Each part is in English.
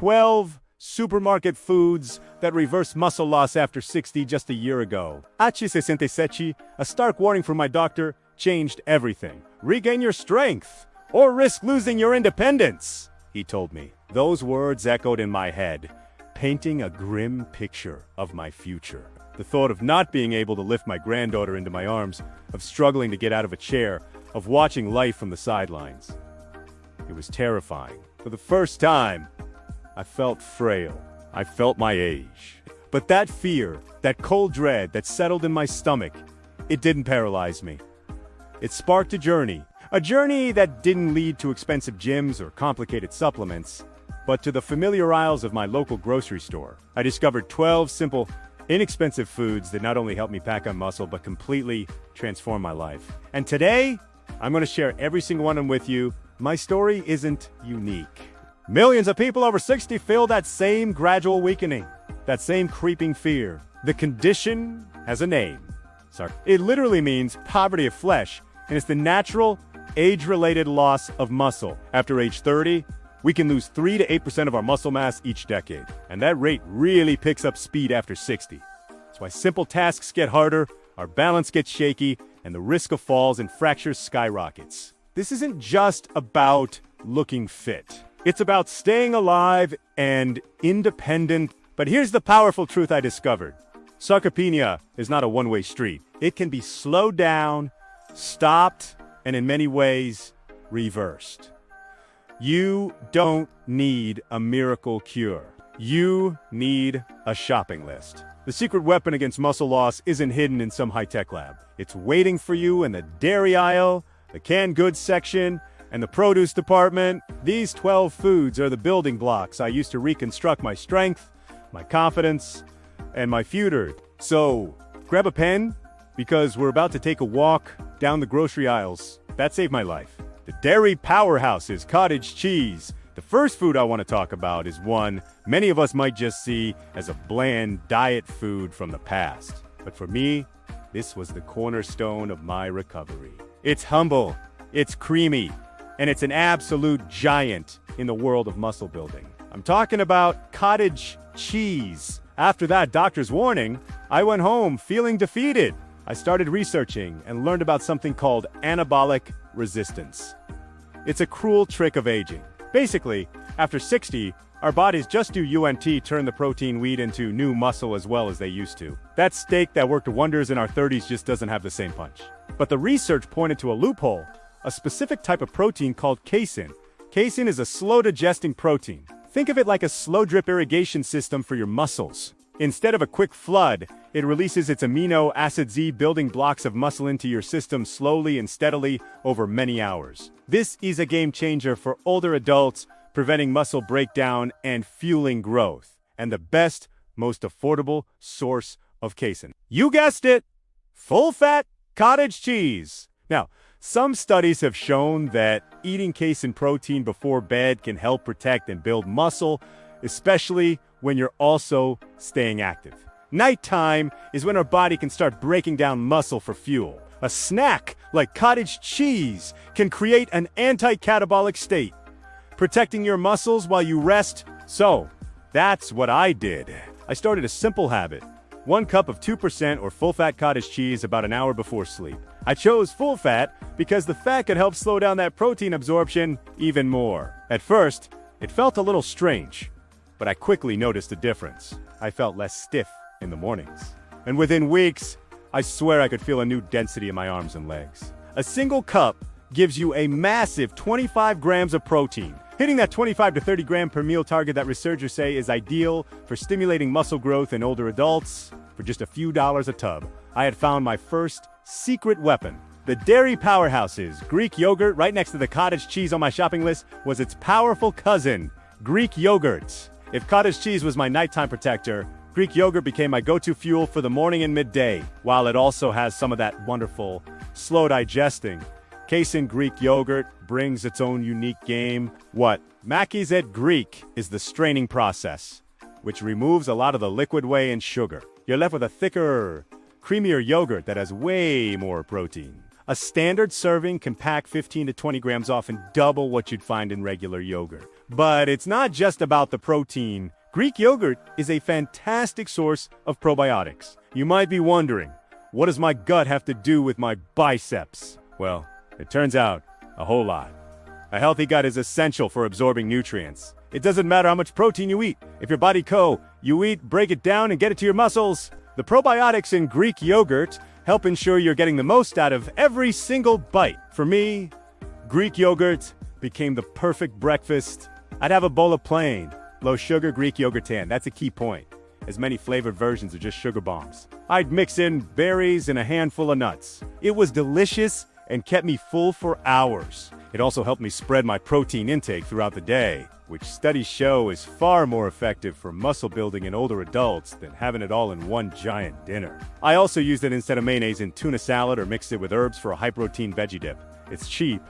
12 supermarket foods that reverse muscle loss after 60 just a year ago. H67, a stark warning from my doctor, changed everything. Regain your strength, or risk losing your independence, he told me. Those words echoed in my head, painting a grim picture of my future. The thought of not being able to lift my granddaughter into my arms, of struggling to get out of a chair, of watching life from the sidelines. It was terrifying. For the first time, I felt frail. I felt my age. But that fear, that cold dread that settled in my stomach, it didn't paralyze me. It sparked a journey that didn't lead to expensive gyms or complicated supplements, but to the familiar aisles of my local grocery store. I discovered 12 simple, inexpensive foods that not only helped me pack on muscle, but completely transformed my life. And today, I'm going to share every single one of them with you. My story isn't unique. Millions of people over 60 feel that same gradual weakening, that same creeping fear. The condition has a name. It literally means poverty of flesh, and it's the natural, age-related loss of muscle. After age 30, we can lose 3 to 8% of our muscle mass each decade, and that rate really picks up speed after 60. That's why simple tasks get harder, our balance gets shaky, and the risk of falls and fractures skyrockets. This isn't just about looking fit. It's about staying alive and independent. But here's the powerful truth I discovered. Sarcopenia is not a one-way street. It can be slowed down, stopped, and in many ways, reversed. You don't need a miracle cure. You need a shopping list. The secret weapon against muscle loss isn't hidden in some high-tech lab. It's waiting for you in the dairy aisle, the canned goods section, and the produce department. These 12 foods are the building blocks I used to reconstruct my strength, my confidence, and my future. So, grab a pen, because we're about to take a walk down the grocery aisles. That saved my life. The dairy powerhouse is cottage cheese. The first food I want to talk about is one many of us might just see as a bland diet food from the past. But for me, this was the cornerstone of my recovery. It's humble, it's creamy, and it's an absolute giant in the world of muscle building. I'm talking about cottage cheese. After that doctor's warning, I went home feeling defeated. I started researching and learned about something called anabolic resistance. It's a cruel trick of aging. Basically, after 60, our bodies just do UNT, turn the protein weed into new muscle as well as they used to. That steak that worked wonders in our 30s just doesn't have the same punch. But the research pointed to a loophole, a specific type of protein called casein. Casein is a slow-digesting protein. Think of it like a slow-drip irrigation system for your muscles. Instead of a quick flood, it releases its amino acid Z building blocks of muscle into your system slowly and steadily over many hours. This is a game changer for older adults, preventing muscle breakdown and fueling growth. And the best, most affordable source of casein. You guessed it! Full-fat cottage cheese. Now, some studies have shown that eating casein protein before bed can help protect and build muscle, especially when you're also staying active. Nighttime is when our body can start breaking down muscle for fuel. A snack like cottage cheese can create an anti-catabolic state, protecting your muscles while you rest. So, that's what I did. I started a simple habit. 1 cup of 2% or full-fat cottage cheese about an hour before sleep. I chose full-fat because the fat could help slow down that protein absorption even more. At first, it felt a little strange, but I quickly noticed a difference. I felt less stiff in the mornings. And within weeks, I swear I could feel a new density in my arms and legs. A single cup gives you a massive 25 grams of protein, hitting that 25 to 30 gram per meal target that researchers say is ideal for stimulating muscle growth in older adults. For just a few dollars a tub, I had found my first secret weapon. The dairy powerhouse's Greek yogurt, right next to the cottage cheese on my shopping list, was its powerful cousin, Greek yogurt. If cottage cheese was my nighttime protector, Greek yogurt became my go-to fuel for the morning and midday. While it also has some of that wonderful, slow digesting, casein Greek yogurt brings its own unique game. What Mackey's at Greek is the straining process, which removes a lot of the liquid whey and sugar. You're left with a thicker, creamier yogurt that has way more protein. A standard serving can pack 15 to 20 grams off and double what you'd find in regular yogurt. But it's not just about the protein. Greek yogurt is a fantastic source of probiotics. You might be wondering, what does my gut have to do with my biceps? Well, it turns out a whole lot. A healthy gut is essential for absorbing nutrients. It doesn't matter how much protein you eat. If your body you eat, break it down and get it to your muscles. The probiotics in Greek yogurt help ensure you're getting the most out of every single bite. For me, Greek yogurt became the perfect breakfast. I'd have a bowl of plain, low-sugar Greek yogurtan. That's a key point, as many flavored versions are just sugar bombs. I'd mix in berries and a handful of nuts. It was delicious and kept me full for hours. It also helped me spread my protein intake throughout the day, which studies show is far more effective for muscle building in older adults than having it all in one giant dinner. I also used it instead of mayonnaise in tuna salad or mixed it with herbs for a high-protein veggie dip. It's cheap,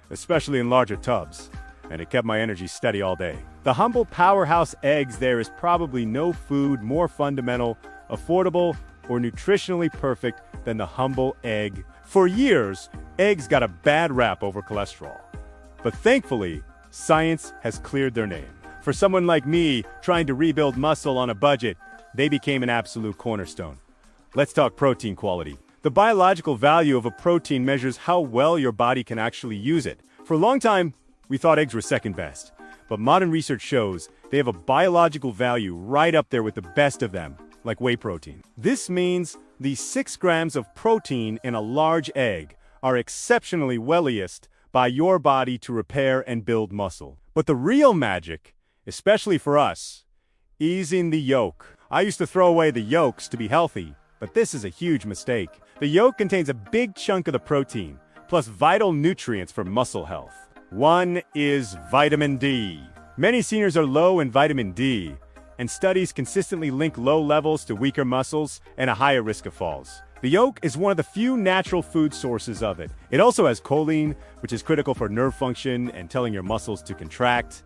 especially in larger tubs, and it kept my energy steady all day. The humble powerhouse eggs there is probably no food more fundamental, affordable, or nutritionally perfect than the humble egg. For years, eggs got a bad rap over cholesterol. But thankfully, science has cleared their name. For someone like me trying to rebuild muscle on a budget, they became an absolute cornerstone. Let's talk protein quality. The biological value of a protein measures how well your body can actually use it. For a long time, we thought eggs were second best. But modern research shows they have a biological value right up there with the best of them, like whey protein. This means the 6 grams of protein in a large egg are exceptionally wealthiest by your body to repair and build muscle. But the real magic, especially for us, is in the yolk. I used to throw away the yolks to be healthy, but this is a huge mistake. The yolk contains a big chunk of the protein, plus vital nutrients for muscle health. One is vitamin D. Many seniors are low in vitamin D, and studies consistently link low levels to weaker muscles and a higher risk of falls. The yolk is one of the few natural food sources of it. It also has choline, which is critical for nerve function and telling your muscles to contract.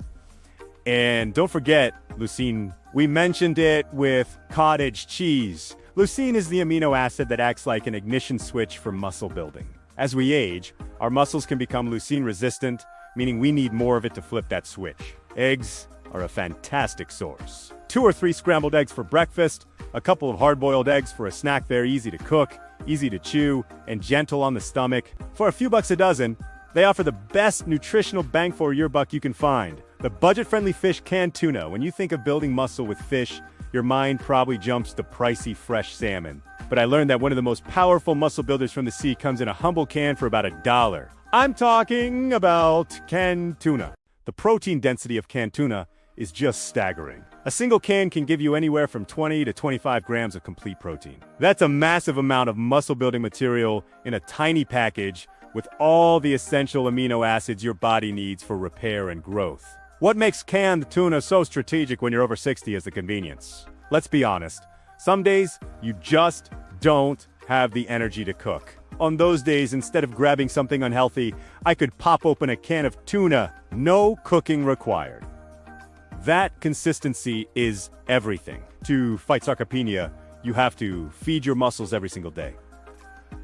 And don't forget leucine. We mentioned it with cottage cheese. Leucine is the amino acid that acts like an ignition switch for muscle building. As we age, our muscles can become leucine resistant, meaning we need more of it to flip that switch. Eggs are a fantastic source. 2 or 3 scrambled eggs for breakfast, a couple of hard-boiled eggs for a snack. They're easy to cook, easy to chew, and gentle on the stomach. For a few bucks a dozen, they offer the best nutritional bang for your buck you can find. The budget-friendly fish canned tuna. When you think of building muscle with fish, your mind probably jumps to pricey fresh salmon. But I learned that one of the most powerful muscle builders from the sea comes in a humble can for about $1. I'm talking about canned tuna. The protein density of canned tuna is just staggering. A single can can give you anywhere from 20 to 25 grams of complete protein. That's a massive amount of muscle-building material in a tiny package with all the essential amino acids your body needs for repair and growth. What makes canned tuna so strategic when you're over 60 is the convenience. Let's be honest, some days you just don't have the energy to cook. On those days, instead of grabbing something unhealthy, I could pop open a can of tuna, no cooking required. That consistency is everything. To fight sarcopenia, you have to feed your muscles every single day.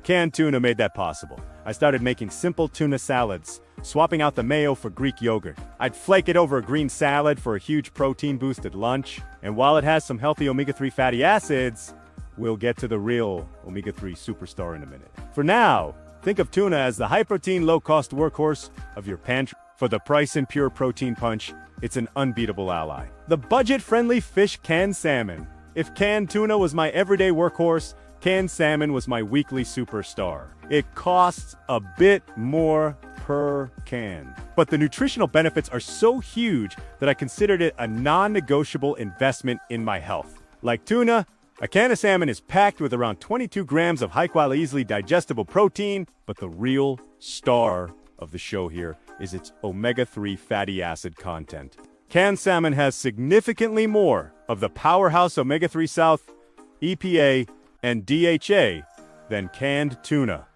Canned tuna made that possible. I started making simple tuna salads, swapping out the mayo for Greek yogurt. I'd flake it over a green salad for a huge protein boost at lunch. And while it has some healthy omega-3 fatty acids, we'll get to the real omega-3 superstar in a minute. For now, think of tuna as the high-protein, low-cost workhorse of your pantry. For the price and pure protein punch, it's an unbeatable ally. The budget-friendly fish canned salmon. If canned tuna was my everyday workhorse, canned salmon was my weekly superstar. It costs a bit more per can, but the nutritional benefits are so huge that I considered it a non-negotiable investment in my health. Like tuna, a can of salmon is packed with around 22 grams of high-quality, easily digestible protein, but the real star of the show here is its omega-3 fatty acid content. Canned salmon has significantly more of the powerhouse omega-3 South, EPA, and DHA than canned tuna.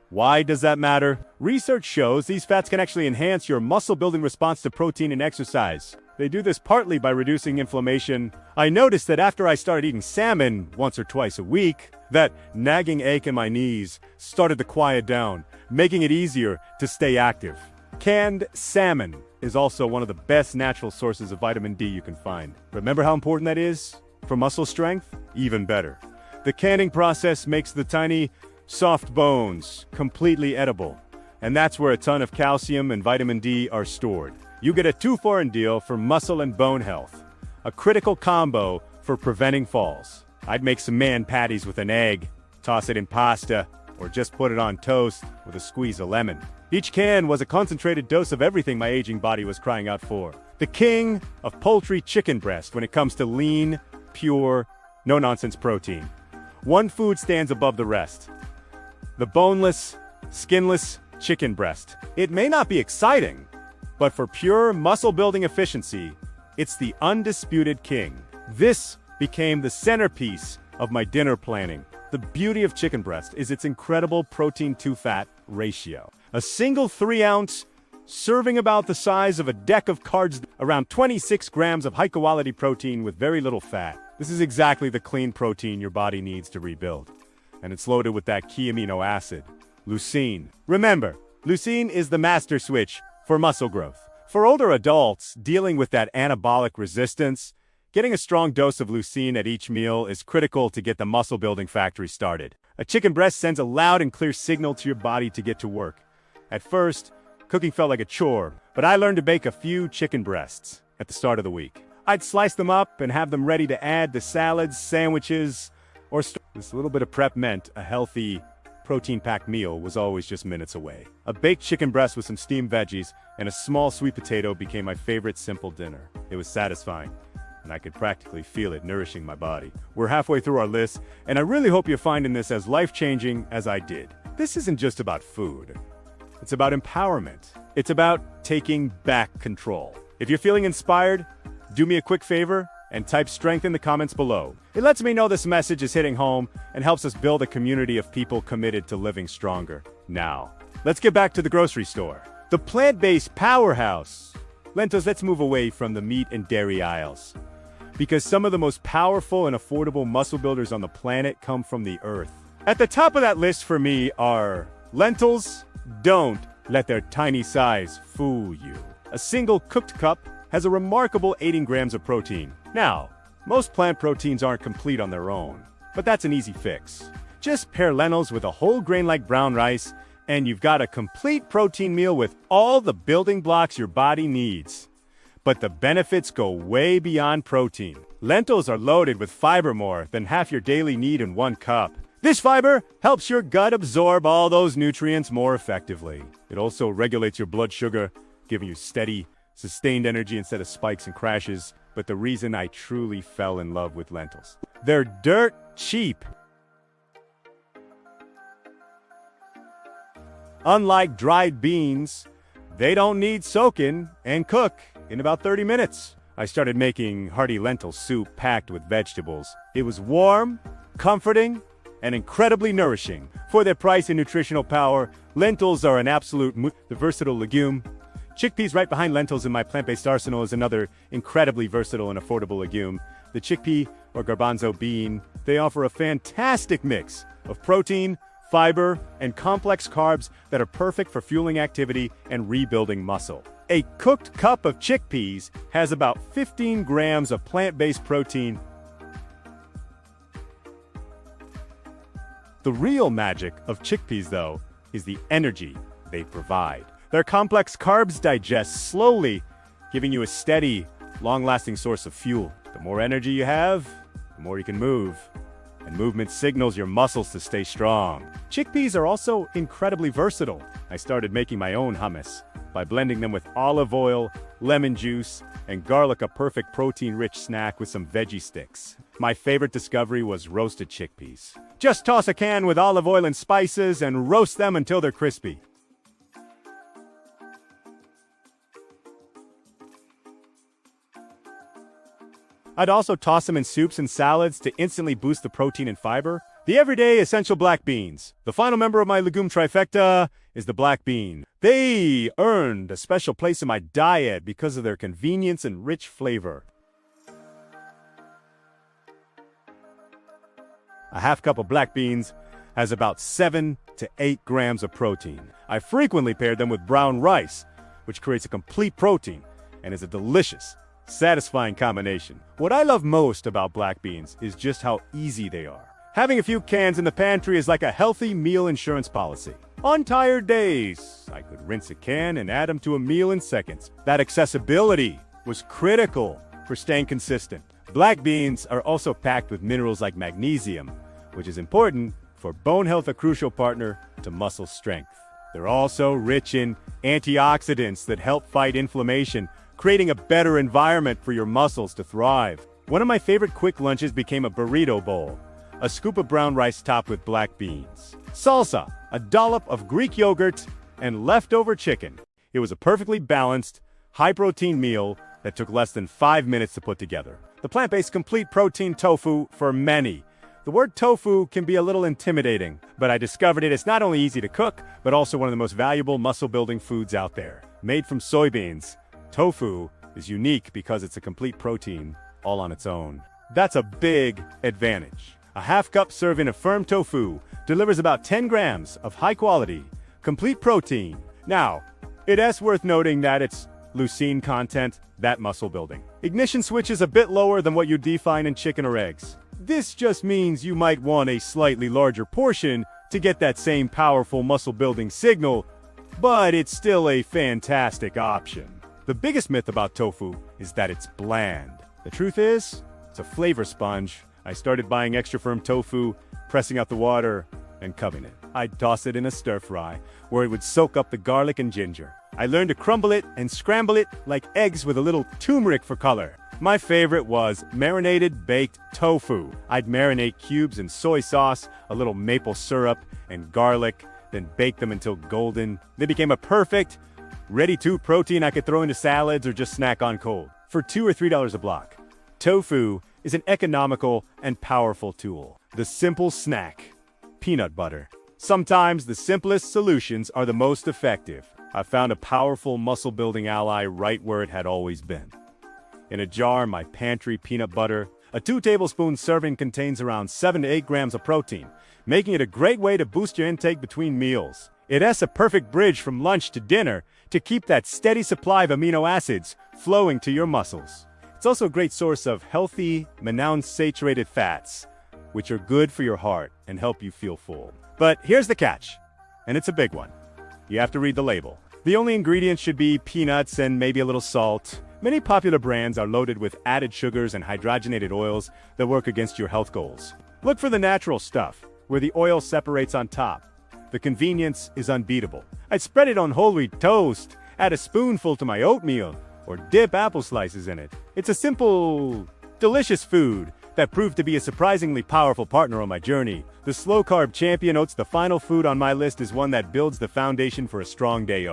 Why does that matter? Research shows these fats can actually enhance your muscle-building response to protein and exercise. They do this partly by reducing inflammation. I noticed that after I started eating salmon once or twice a week, that nagging ache in my knees started to quiet down, making it easier to stay active. Canned salmon is also one of the best natural sources of vitamin D you can find. Remember how important that is for muscle strength? Even better. The canning process makes the tiny, soft bones completely edible. And that's where a ton of calcium and vitamin D are stored. You get a 2-for-1 deal for muscle and bone health. A critical combo for preventing falls. I'd make some man patties with an egg, toss it in pasta, or just put it on toast with a squeeze of lemon. Each can was a concentrated dose of everything my aging body was crying out for. The king of poultry chicken breast when it comes to lean, pure, no-nonsense protein. One food stands above the rest. The boneless, skinless chicken breast. It may not be exciting, but for pure muscle-building efficiency, it's the undisputed king. This became the centerpiece of my dinner planning. The beauty of chicken breast is its incredible protein-to-fat ratio. A single 3-ounce serving about the size of a deck of cards, around 26 grams of high-quality protein with very little fat. This is exactly the clean protein your body needs to rebuild. And it's loaded with that key amino acid, leucine. Remember, leucine is the master switch for muscle growth. For older adults dealing with that anabolic resistance, getting a strong dose of leucine at each meal is critical to get the muscle-building factory started. A chicken breast sends a loud and clear signal to your body to get to work. At first, cooking felt like a chore, but I learned to bake a few chicken breasts at the start of the week. I'd slice them up and have them ready to add to salads, sandwiches, or this little bit of prep meant a healthy, protein-packed meal was always just minutes away. A baked chicken breast with some steamed veggies and a small sweet potato became my favorite simple dinner. It was satisfying, and I could practically feel it nourishing my body. We're halfway through our list, and I really hope you're finding this as life-changing as I did. This isn't just about food. It's about empowerment. It's about taking back control. If you're feeling inspired, do me a quick favor and type strength in the comments below. It lets me know this message is hitting home and helps us build a community of people committed to living stronger. Now, let's get back to the grocery store. The plant-based powerhouse. Lentils, let's move away from the meat and dairy aisles. Because some of the most powerful and affordable muscle builders on the planet come from the earth. At the top of that list for me are lentils. Don't let their tiny size fool you. A single cooked cup has a remarkable 18 grams of protein. Now, most plant proteins aren't complete on their own, but that's an easy fix. Just pair lentils with a whole grain like brown rice, and you've got a complete protein meal with all the building blocks your body needs. But the benefits go way beyond protein. Lentils are loaded with fiber more than half your daily need in one cup. This fiber helps your gut absorb all those nutrients more effectively. It also regulates your blood sugar, giving you steady, sustained energy instead of spikes and crashes. But the reason I truly fell in love with lentils: they're dirt cheap. Unlike dried beans, they don't need soaking and cook in about 30 minutes. I started making hearty lentil soup packed with vegetables. It was warm, comforting, and incredibly nourishing. For their price and nutritional power, lentils are an absolute the versatile legume. Chickpeas, right behind lentils in my plant-based arsenal, is another incredibly versatile and affordable legume. The chickpea, or garbanzo bean, they offer a fantastic mix of protein, fiber, and complex carbs that are perfect for fueling activity and rebuilding muscle. A cooked cup of chickpeas has about 15 grams of plant-based protein. The real magic of chickpeas, though, is the energy they provide. Their complex carbs digest slowly, giving you a steady, long-lasting source of fuel. The more energy you have, the more you can move. And movement signals your muscles to stay strong. Chickpeas are also incredibly versatile. I started making my own hummus by blending them with olive oil, lemon juice, and garlic, a perfect protein-rich snack with some veggie sticks. My favorite discovery was roasted chickpeas. Just toss a can with olive oil and spices and roast them until they're crispy. I'd also toss them in soups and salads to instantly boost the protein and fiber. The everyday essential black beans. The final member of my legume trifecta is the black bean. They earned a special place in my diet because of their convenience and rich flavor. A half cup of black beans has about 7 to 8 grams of protein. I frequently paired them with brown rice, which creates a complete protein and is a delicious, satisfying combination. What I love most about black beans is just how easy they are. Having a few cans in the pantry is like a healthy meal insurance policy. On tired days, I could rinse a can and add them to a meal in seconds. That accessibility was critical for staying consistent. Black beans are also packed with minerals like magnesium, which is important for bone health, a crucial partner to muscle strength. They're also rich in antioxidants that help fight inflammation, creating a better environment for your muscles to thrive. One of my favorite quick lunches became a burrito bowl, a scoop of brown rice topped with black beans, salsa, a dollop of Greek yogurt, and leftover chicken. It was a perfectly balanced, high-protein meal that took less than 5 minutes to put together. The plant-based complete protein tofu for many. The word tofu can be a little intimidating, but I discovered it's not only easy to cook, but also one of the most valuable muscle-building foods out there. Made from soybeans, tofu is unique because it's a complete protein all on its own. That's a big advantage. A half-cup serving of firm tofu delivers about 10 grams of high-quality, complete protein. Now, it is worth noting that it's leucine content, that muscle building. Ignition switch is a bit lower than what you'd find in chicken or eggs. This just means you might want a slightly larger portion to get that same powerful muscle-building signal, but it's still a fantastic option. The biggest myth about tofu is that it's bland. The truth is, it's a flavor sponge. I started buying extra firm tofu, pressing out the water, and cubbing it. I'd toss it in a stir-fry, where it would soak up the garlic and ginger. I learned to crumble it and scramble it like eggs with a little turmeric for color. My favorite was marinated baked tofu. I'd marinate cubes in soy sauce, a little maple syrup, and garlic, then bake them until golden. They became a perfect, ready-to protein I could throw into salads or just snack on cold. For $2 or $3 a block, tofu is an economical and powerful tool. The simple snack, peanut butter. Sometimes the simplest solutions are the most effective. I found a powerful muscle-building ally right where it had always been. In a jar in my pantry, peanut butter, a 2-tablespoon serving contains around 7 to 8 grams of protein, making it a great way to boost your intake between meals. It has a perfect bridge from lunch to dinner to keep that steady supply of amino acids flowing to your muscles. It's also a great source of healthy, monounsaturated fats, which are good for your heart and help you feel full. But here's the catch, and it's a big one. You have to read the label. The only ingredients should be peanuts and maybe a little salt. Many popular brands are loaded with added sugars and hydrogenated oils that work against your health goals. Look for the natural stuff, where the oil separates on top. The convenience is unbeatable. I'd spread it on whole wheat toast, add a spoonful to my oatmeal, or dip apple slices in it. It's a simple, delicious food that proved to be a surprisingly powerful partner on my journey. The slow-carb champion oats, the final food on my list, is one that builds the foundation for a strong day.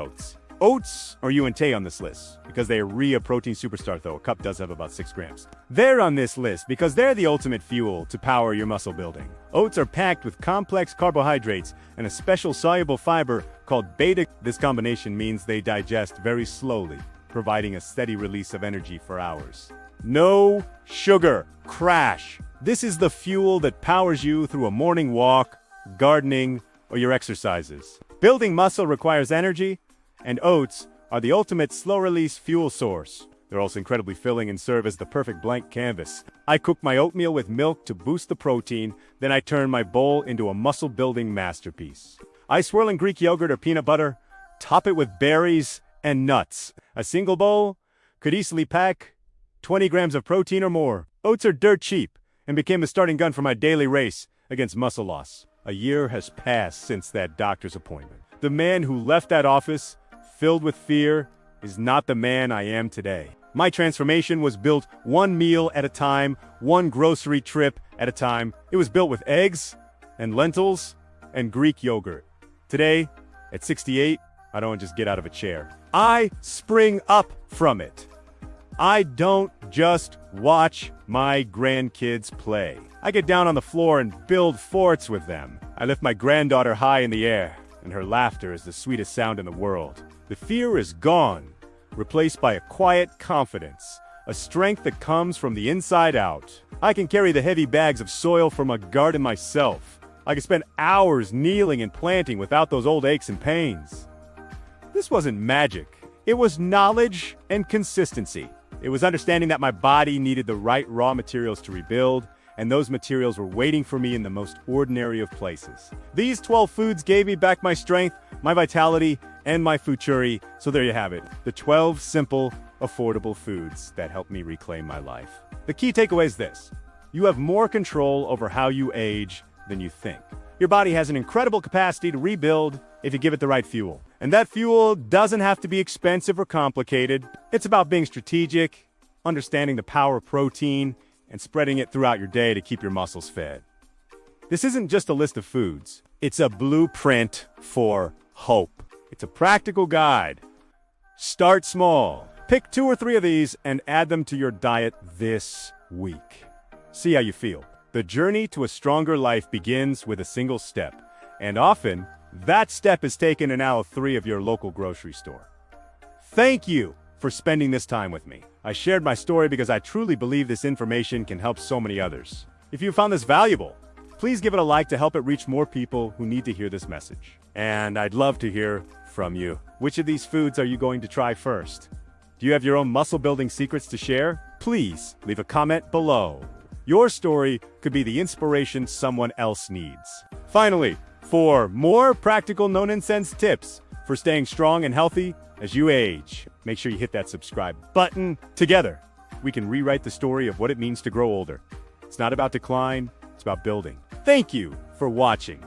Oats are UNT on this list because they are a protein superstar, though a cup does have about 6 grams. They're on this list because they're the ultimate fuel to power your muscle building. Oats are packed with complex carbohydrates and a special soluble fiber called beta. This combination means they digest very slowly, providing a steady release of energy for hours. No sugar crash. This is the fuel that powers you through a morning walk, gardening, or your exercises. Building muscle requires energy, and oats are the ultimate slow-release fuel source. They're also incredibly filling and serve as the perfect blank canvas. I cook my oatmeal with milk to boost the protein, then I turn my bowl into a muscle-building masterpiece. I swirl in Greek yogurt or peanut butter, top it with berries and nuts. A single bowl could easily pack 20 grams of protein or more. Oats are dirt cheap and became a starting gun for my daily race against muscle loss. A year has passed since that doctor's appointment. The man who left that office filled with fear is not the man I am today. My transformation was built one meal at a time, one grocery trip at a time. It was built with eggs and lentils and Greek yogurt. Today, at 68, I don't just get out of a chair. I spring up from it. I don't just watch my grandkids play. I get down on the floor and build forts with them. I lift my granddaughter high in the air, and her laughter is the sweetest sound in the world. The fear is gone, replaced by a quiet confidence, a strength that comes from the inside out. I can carry the heavy bags of soil from a garden myself. I can spend hours kneeling and planting without those old aches and pains. This wasn't magic. It was knowledge and consistency. It was understanding that my body needed the right raw materials to rebuild, and those materials were waiting for me in the most ordinary of places. These 12 foods gave me back my strength, my vitality, and my futuri. So there you have it, the 12 simple, affordable foods that helped me reclaim my life. The key takeaway is this: you have more control over how you age than you think. Your body has an incredible capacity to rebuild if you give it the right fuel. And that fuel doesn't have to be expensive or complicated. It's about being strategic, understanding the power of protein, and spreading it throughout your day to keep your muscles fed. This isn't just a list of foods. It's a blueprint for hope. It's a practical guide. Start small. Pick 2 or 3 of these and add them to your diet this week. See how you feel. The journey to a stronger life begins with a single step, and often, that step is taken in aisle 3 of your local grocery store. Thank you for spending this time with me. I shared my story because I truly believe this information can help so many others. If you found this valuable, please give it a like to help it reach more people who need to hear this message. And I'd love to hear from you. Which of these foods are you going to try first? Do you have your own muscle-building secrets to share? Please leave a comment below. Your story could be the inspiration someone else needs. Finally, for more practical no-nonsense tips for staying strong and healthy as you age, make sure you hit that subscribe button. Together, we can rewrite the story of what it means to grow older. It's not about decline, it's about building. Thank you for watching.